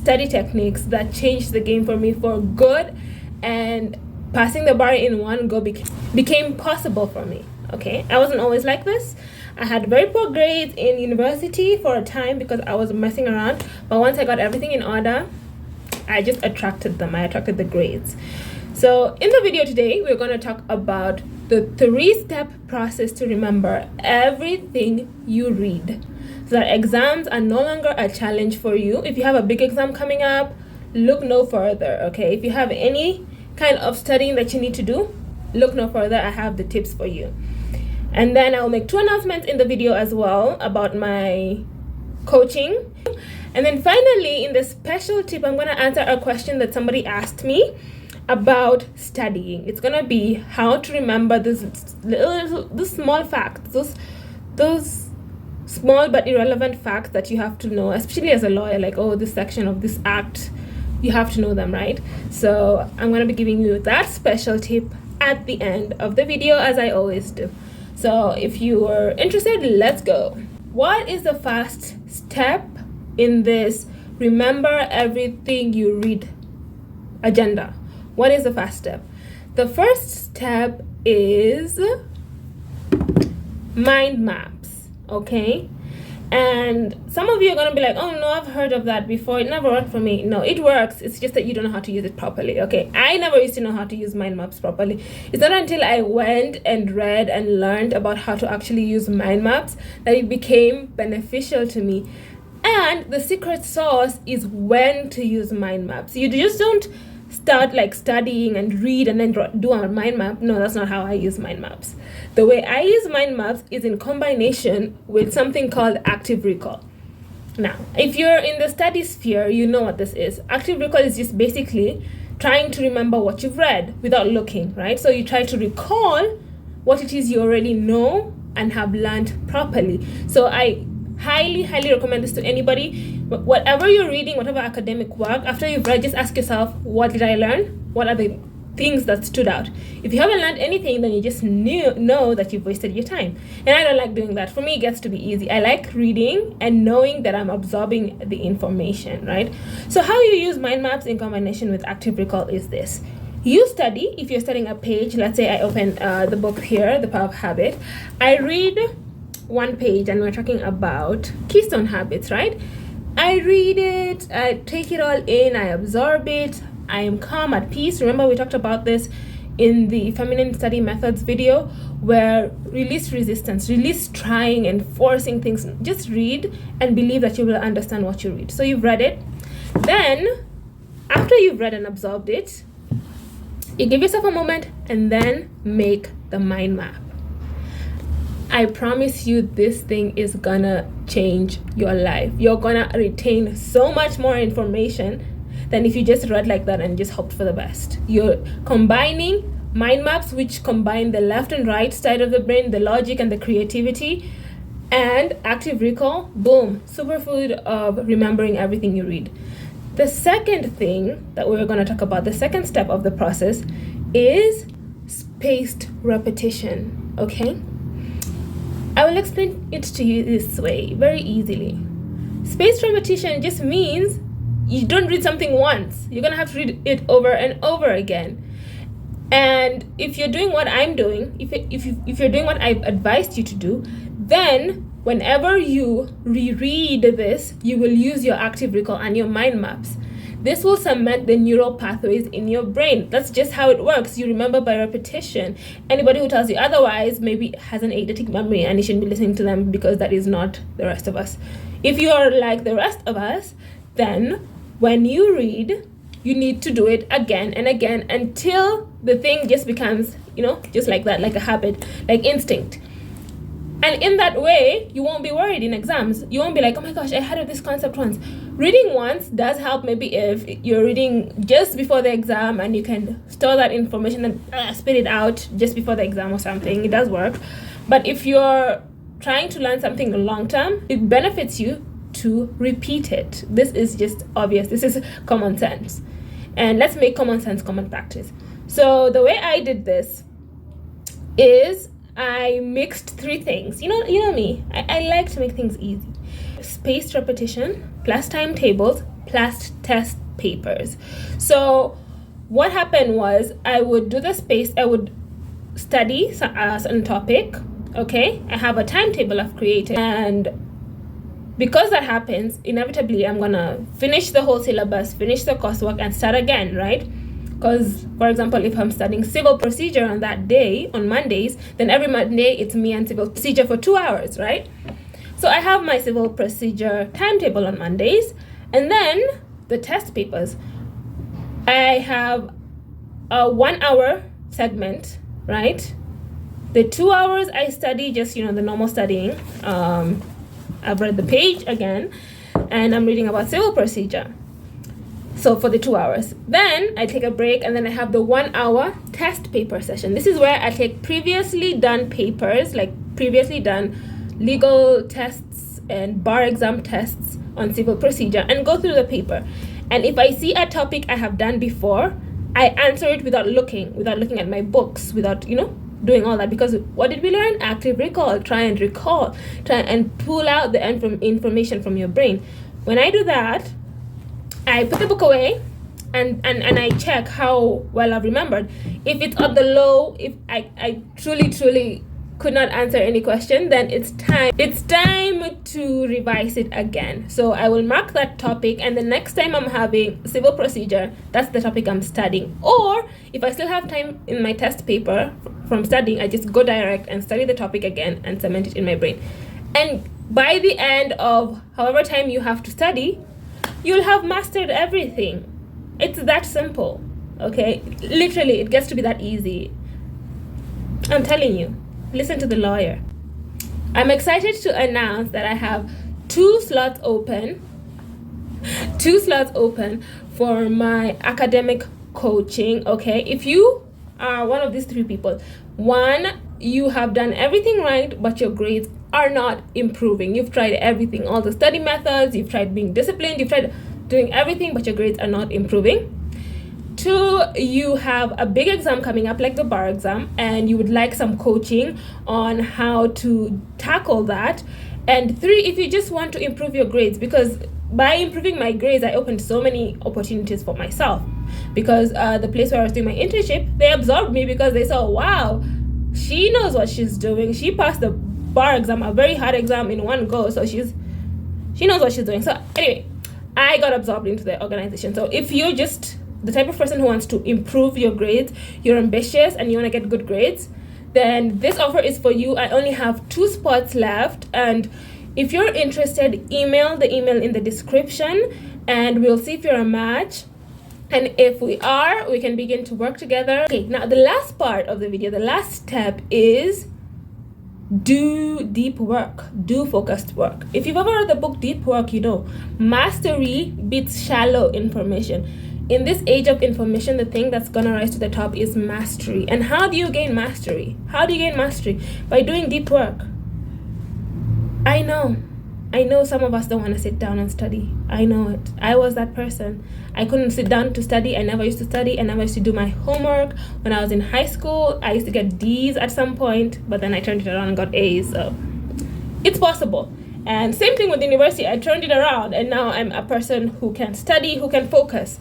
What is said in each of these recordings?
study techniques that changed the game for me for good, and passing the bar in one go became possible for me. Okay, I wasn't always like this. I had very poor grades in university for a time because I was messing around, but once I got everything in order, I just attracted them. I attracted the grades. So in the video today, we're going to talk about the 3-step process to remember everything you read, so that exams are no longer a challenge for you. If you have a big exam coming up, look no further, okay? If you have any kind of studying that you need to do, look no further. I have the tips for you. And then I'll make 2 announcements in the video as well about my coaching. And then finally, in the special tip, I'm going to answer a question that somebody asked me about studying. It's going to be how to remember these small facts, those small but irrelevant facts that you have to know, especially as a lawyer, like, oh, this section of this act, you have to know them, right? So I'm going to be giving you that special tip at the end of the video, as I always do. So if you are interested, let's go. What is the first step in this remember everything you read agenda? What is the first step? The first step is mind maps, okay? And some of you are going to be like, oh no, I've heard of that before. It never worked for me. No, it works. It's just that you don't know how to use it properly, okay? I never used to know how to use mind maps properly. It's not until I went and read and learned about how to actually use mind maps that it became beneficial to me. And the secret sauce is when to use mind maps. You just don't start like studying and read and then do a mind map. No, that's not how I use mind maps. The way I use mind maps is in combination with something called active recall. Now, if you're in the study sphere, you know what this is. Active recall is just basically trying to remember what you've read without looking, right? So you try to recall what it is you already know and have learned properly. So I highly recommend this to anybody. Whatever you're reading, whatever academic work, after you've read, just ask yourself, what did I learn? What are the things that stood out? If you haven't learned anything, then you just know that you've wasted your time. And I don't like doing that. For me, it gets to be easy. I like reading and knowing that I'm absorbing the information, right? So how you use mind maps in combination with active recall is this. You study. If you're studying a page, let's say I open the book here, The Power of Habit. I read one page and we're talking about Keystone Habits, right? I read it, I take it all in, I absorb it, I am calm, at peace. Remember, we talked about this in the Feminine Study Methods video, where release resistance, release trying and forcing things. Just read and believe that you will understand what you read. So you've read it. Then, after you've read and absorbed it, you give yourself a moment and then make the mind map. I promise you, this thing is gonna change your life. You're gonna retain so much more information than if you just read like that and just hoped for the best. You're combining mind maps, which combine the left and right side of the brain, the logic and the creativity, and active recall. Boom, superfood of remembering everything you read. The second thing that we're gonna talk about, the second step of the process, is spaced repetition, okay? I will explain it to you this way, very easily. Spaced repetition just means you don't read something once. You're going to have to read it over and over again. And if you're doing what I'm doing, if you're doing what I've advised you to do, then whenever you reread this, you will use your active recall and your mind maps. This will cement the neural pathways in your brain. That's just how it works. You remember by repetition. Anybody who tells you otherwise maybe has an eidetic memory and you shouldn't be listening to them, because that is not the rest of us. If you are like the rest of us, then when you read, you need to do it again and again until the thing just becomes, just like that, like a habit, like instinct. And in that way, you won't be worried in exams. You won't be like, oh my gosh, I heard of this concept once. Reading once does help, maybe if you're reading just before the exam and you can store that information and spit it out just before the exam or something. It does work. But if you're trying to learn something long term, it benefits you to repeat it. This is just obvious. This is common sense. And let's make common sense common practice. So the way I did this is I mixed 3 things. You know me. I like to make things easy. Spaced repetition, plus timetables, plus test papers. So what happened was I would do the space, I would study a certain topic, okay? I have a timetable I've created, and because that happens, inevitably I'm gonna finish the whole syllabus, finish the coursework, and start again, right? Because, for example, if I'm studying civil procedure on that day, on Mondays, then every Monday it's me and civil procedure for 2 hours, right? So I have my civil procedure timetable on Mondays, and then the test papers. I have a 1 hour segment, right? The 2 hours I study just, the normal studying. I've read the page again, and I'm reading about civil procedure. So for the 2 hours, then I take a break, and then I have the 1 hour test paper session. This is where I take previously done papers, like previously done legal tests and bar exam tests on civil procedure, and go through the paper. And if I see a topic I have done before, I answer it without looking at my books, without, doing all that. Because what did we learn? Active recall. Try and pull out the information from your brain. When I do that, I put the book away and I check how well I've remembered. If it's at the low, if I truly could not answer any question, then it's time to revise it again. So I will mark that topic, and the next time I'm having civil procedure, that's the topic I'm studying. Or if I still have time in my test paper from studying, I just go direct and study the topic again and cement it in my brain. And by the end of however time you have to study, you'll have mastered everything. It's that simple, okay? Literally, it gets to be that easy. I'm telling you. Listen to the lawyer. I'm excited to announce that I have 2 slots open for my academic coaching, okay? If you are one of these 3 people, 1, you have done everything right, but your grades are not improving. You've tried everything, all the study methods, you've tried being disciplined, you've tried doing everything, but your grades are not improving. 2, you have a big exam coming up, like the bar exam, and you would like some coaching on how to tackle that. And 3, if you just want to improve your grades, because by improving my grades, I opened so many opportunities for myself. Because the place where I was doing my internship, they absorbed me because they saw, wow, she knows what she's doing. She passed the bar exam, a very hard exam, in one go, so she knows what she's doing. So anyway, I got absorbed into the organization. So if you're just the type of person who wants to improve your grades, you're ambitious and you want to get good grades, then this offer is for you. I only have 2 spots left, and if you're interested, email the email in the description and we'll see if you're a match. And if we are, we can begin to work together. Okay, now the last part of the video, the last step is do deep work, do focused work. If you've ever read the book Deep Work, mastery beats shallow information. In this age of information, the thing that's gonna rise to the top is mastery. And how do you gain mastery? By doing deep work. I know some of us don't want to sit down and study. I know it. I was that person. I couldn't sit down to study. I never used to study. I never used to do my homework. When I was in high school, I used to get D's at some point, but then I turned it around and got A's. So it's possible. And same thing with university. I turned it around, and now I'm a person who can study, who can focus.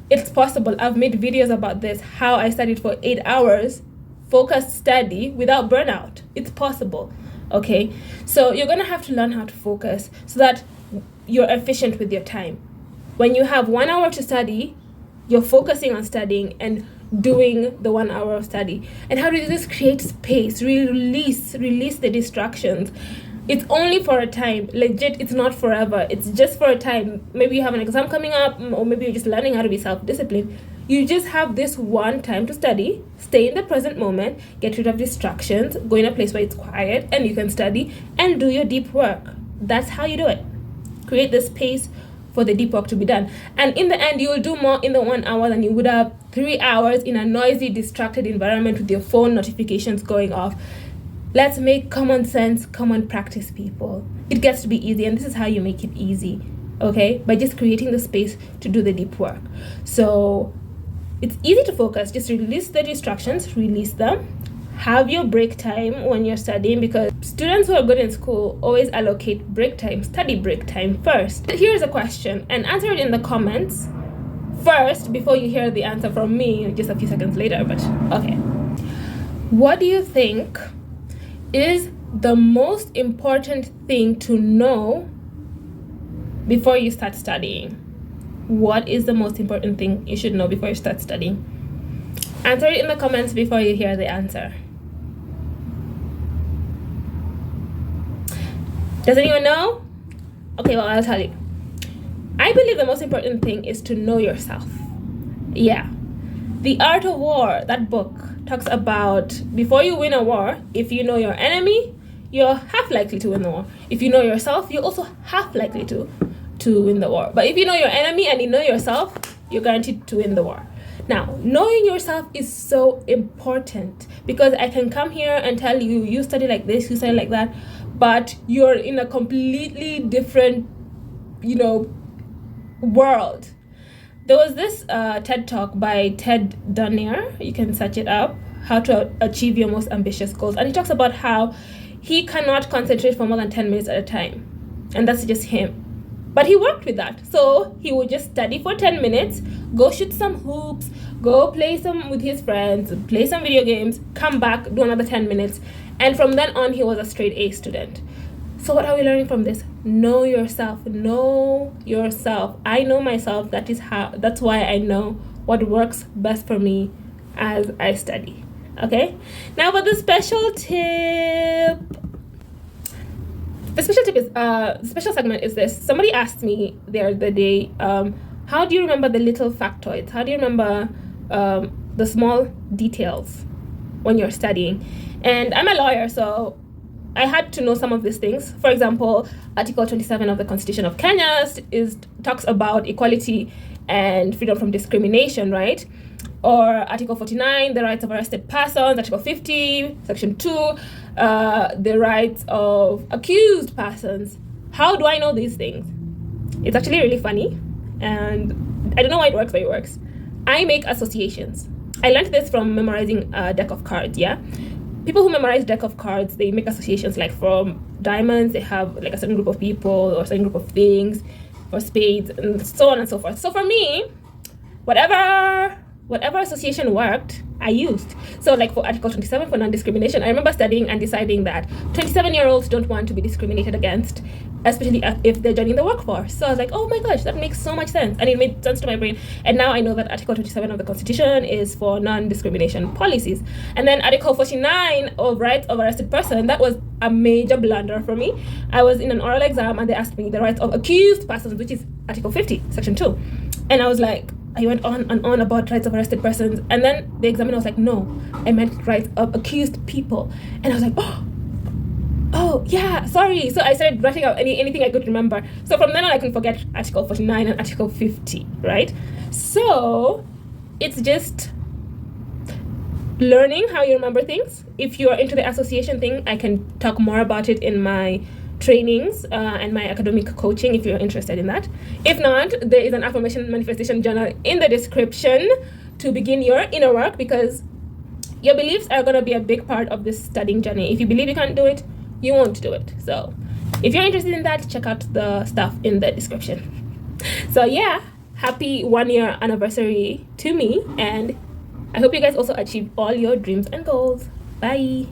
It's possible. I've made videos about this, how I studied for 8 hours, focused study without burnout. It's possible, okay? So you're gonna have to learn how to focus so that you're efficient with your time. When you have 1 hour to study, you're focusing on studying and doing the 1 hour of study. And how do you do this? Create space, release the distractions. It's only for a time. Legit, it's not forever. It's just for a time. Maybe you have an exam coming up, or maybe you're just learning how to be self-disciplined. You just have this one time to study, stay in the present moment, get rid of distractions, go in a place where it's quiet and you can study and do your deep work. That's how you do it. Create the space for the deep work to be done. And in the end, you will do more in the 1 hour than you would have 3 hours in a noisy, distracted environment with your phone notifications going off. Let's make common sense, common practice, people. It gets to be easy, and this is how you make it easy, okay? By just creating the space to do the deep work. So it's easy to focus. Just release the distractions, release them. have your break time when you're studying, because students who are good in school always allocate break time, study break time first. Here's a question, and answer it in the comments first before you hear the answer from me just a few seconds later. But okay, what do you think is the most important thing to know before you start studying? What is the most important thing you should know before you start studying? Answer it in the comments before you hear the answer. Does anyone know? Okay, well, I'll tell you. I believe the most important thing is to know yourself. Yeah. The Art of War, that book, talks about before you win a war, if you know your enemy, you're half likely to win the war. If you know yourself, you're also half likely to win the war. But if you know your enemy and you know yourself, you're guaranteed to win the war. Now, knowing yourself is so important, because I can come here and tell you, you study like this, you study like that, but you're in a completely different, world. There was this TED talk by Ted Danier. You can search it up, How to Achieve Your Most Ambitious Goals. And he talks about how he cannot concentrate for more than 10 minutes at a time. And that's just him. But he worked with that. So he would just study for 10 minutes, go shoot some hoops, go play some with his friends, play some video games, come back, do another 10 minutes. And from then on, he was a straight A student. So what are we learning from this? Know yourself. Know yourself. I know myself. That's why I know what works best for me as I study. Okay? Now for the special tip. The special segment is this. Somebody asked me the other day, how do you remember the little factoids? How do you remember the small details when you're studying? And I'm a lawyer, so I had to know some of these things. For example, Article 27 of the Constitution of Kenya talks about equality and freedom from discrimination, right? Or Article 49, the rights of arrested persons. Article 50, Section 2, the rights of accused persons. How do I know these things? It's actually really funny, and I don't know why it works, but it works. I make associations. I learned this from memorizing a deck of cards, yeah? People who memorize deck of cards, they make associations. Like from diamonds, they have like a certain group of people or a certain group of things. For spades, and so on and so forth. So for me, whatever association worked, I used. So like for Article 27 for non-discrimination, I remember studying and deciding that 27-year-olds don't want to be discriminated against, especially if they're joining the workforce. So I was like, oh my gosh, that makes so much sense. And it made sense to my brain. And now I know that Article 27 of the Constitution is for non-discrimination policies. And then Article 49 of rights of arrested person, that was a major blunder for me. I was in an oral exam and they asked me the rights of accused persons, which is Article 50, Section 2. And I was like, I went on and on about rights of arrested persons, and then the examiner was like, no, I meant rights of accused people. And I was like, oh yeah, sorry. So I started writing out anything I could remember. So from then on, I couldn't forget Article 49 and Article 50, right? So it's just learning how you remember things. If you're into the association thing, I can talk more about it in my trainings and my academic coaching if you're interested in that. If not, there is an affirmation manifestation journal in the description to begin your inner work, because your beliefs are going to be a big part of this studying journey. If you believe you can't do it, you won't do it. So if you're interested in that, check out the stuff in the description. So yeah, happy 1-year anniversary to me, and I hope you guys also achieve all your dreams and goals. Bye.